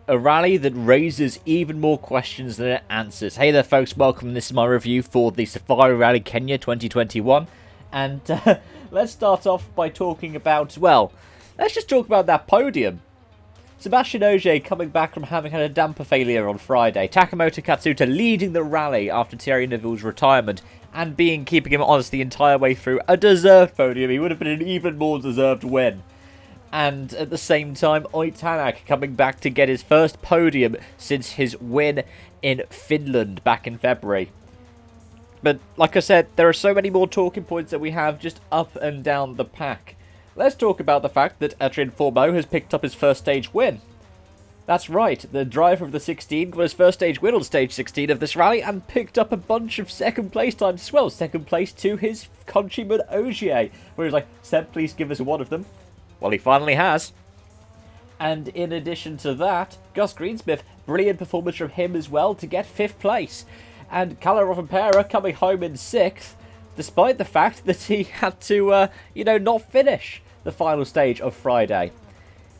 a rally that raises even more questions than it answers. Hey there folks, welcome. This is my review for the Safari Rally Kenya 2021. And let's start off by talking about, well, let's just talk about that podium. Sebastian Ogier coming back from having had a damper failure on Friday. Takamoto Katsuta leading the rally after Thierry Neuville's retirement and keeping him honest the entire way through. A deserved podium. He would have been an even more deserved win. And at the same time, Tanak coming back to get his first podium since his win in Finland back in February. But like I said, there are so many more talking points that we have just up and down the pack. Let's talk about the fact that Adrien Fourmeau has picked up his first stage win. That's right, the driver of the 16 got his first stage win on stage 16 of this rally and picked up a bunch of second place times as well. Second place to his countryman Ogier, where he's like, Seb, please give us one of them. Well, he finally has. And in addition to that, Gus Greensmith, brilliant performance from him as well to get 5th place. And Kalle Rovanperä coming home in 6th, despite the fact that he had to, not finish the final stage of Friday.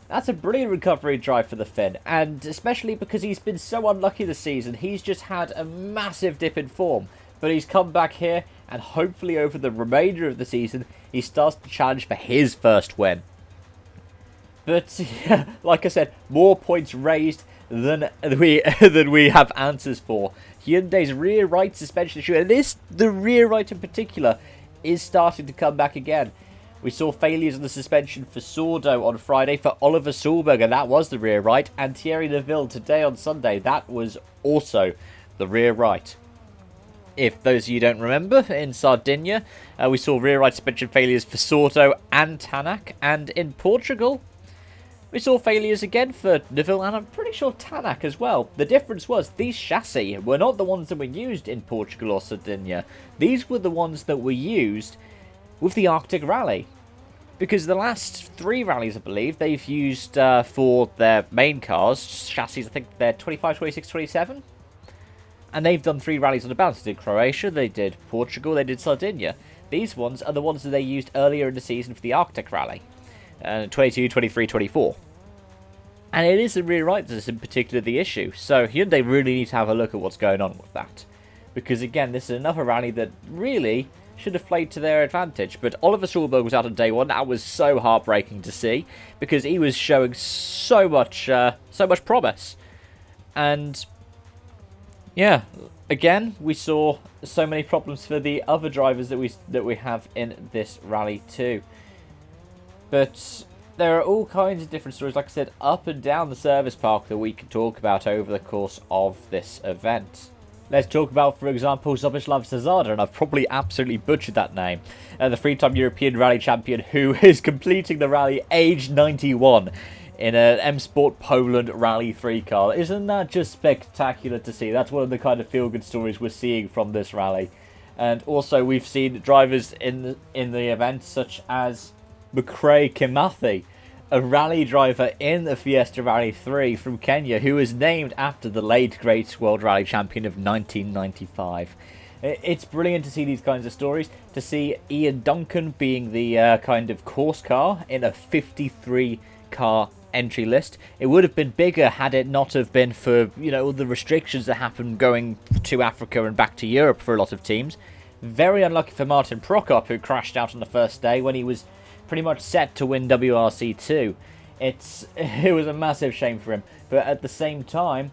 That's a brilliant recovery drive for the Finn, and especially because he's been so unlucky this season. He's just had a massive dip in form, but he's come back here, and hopefully over the remainder of the season, he starts to challenge for his first win. But, like I said, more points raised than we have answers for. Hyundai's rear right suspension issue, and the rear right in particular, is starting to come back again. We saw failures in the suspension for Sordo on Friday, for Oliver Solberger, that was the rear right, and Thierry Neuville today on Sunday, that was also the rear right. If those of you don't remember, in Sardinia, we saw rear right suspension failures for Sordo and Tanak, and in Portugal, we saw failures again for Neuville and I'm pretty sure Tanak as well. The difference was these chassis were not the ones that were used in Portugal or Sardinia. These were the ones that were used with the Arctic Rally. Because the last 3 rallies, I believe, they've used for their main cars, chassis, I think they're 25, 26, 27. And they've done 3 rallies on the bounce. They did Croatia, they did Portugal, they did Sardinia. These ones are the ones that they used earlier in the season for the Arctic Rally. 22, 23, 24. And it is the rear right that is in particular the issue. So Hyundai really need to have a look at what's going on with that. Because again, this is another rally that really should have played to their advantage. But Oliver Solberg was out on day 1. That was so heartbreaking to see. Because he was showing so much promise. And yeah, again, we saw so many problems for the other drivers that we have in this rally too. But there are all kinds of different stories, like I said, up and down the service park that we can talk about over the course of this event. Let's talk about, for example, Zdobislav Zazada, and I've probably absolutely butchered that name. The 3-time European Rally Champion who is completing the rally aged 91 in an M Sport Poland Rally 3 car. Isn't that just spectacular to see? That's one of the kind of feel-good stories we're seeing from this rally. And also we've seen drivers in the event such as McRae Kimathi, a rally driver in the Fiesta Rally 3 from Kenya, who is named after the late great World Rally Champion of 1995. It's brilliant to see these kinds of stories, to see Ian Duncan being the kind of course car in a 53 car entry list. It would have been bigger had it not have been for, all the restrictions that happened going to Africa and back to Europe for a lot of teams. Very unlucky for Martin Prokop, who crashed out on the first day when he was pretty much set to win WRC2. It was a massive shame for him. But at the same time,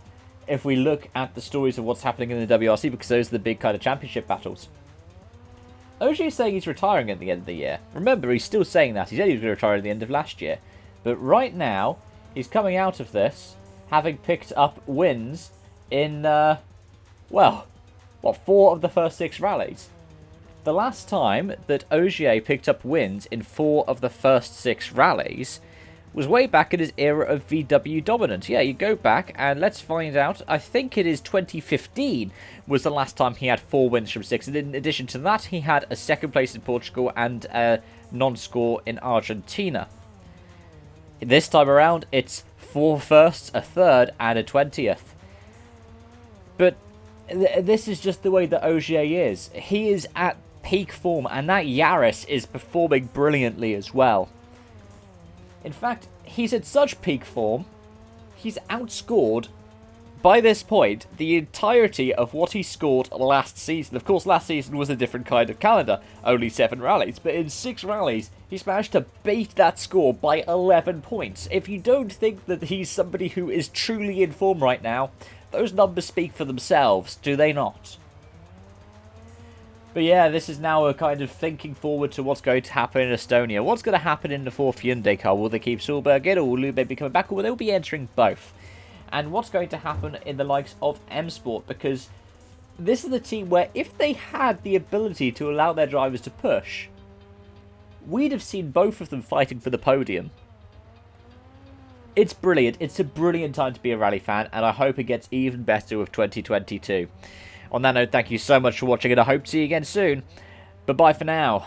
if we look at the stories of what's happening in the WRC, because those are the big kind of championship battles, Ogier is saying he's retiring at the end of the year. Remember, he's still saying that. He said he was going to retire at the end of last year. But right now, he's coming out of this, having picked up wins in, 4 of the first 6 rallies. The last time that Ogier picked up wins in 4 of the first 6 rallies was way back in his era of VW dominance. Yeah, you go back and let's find out. I think it is 2015 was the last time he had 4 wins from 6. And in addition to that, he had a 2nd place in Portugal and a non-score in Argentina. This time around, it's 4 firsts, a 3rd, and a 20th. But this is just the way that Ogier is. He is at peak form, and that Yaris is performing brilliantly as well. In fact, he's at such peak form he's outscored, by this point, the entirety of what he scored last season. Of course, last season was a different kind of calendar, only 7 rallies, but in 6 rallies, he's managed to beat that score by 11 points. If you don't think that he's somebody who is truly in form right now, those numbers speak for themselves, do they not? But yeah, this is now a kind of thinking forward to what's going to happen in Estonia. What's going to happen in the 4th Hyundai car? Will they keep Solberg in, or will Lube be coming back, or will they be entering both? And what's going to happen in the likes of M Sport, because this is the team where if they had the ability to allow their drivers to push, we'd have seen both of them fighting for the podium. It's brilliant. It's a brilliant time to be a rally fan, and I hope it gets even better with 2022. On that note, thank you so much for watching, and I hope to see you again soon. But bye for now.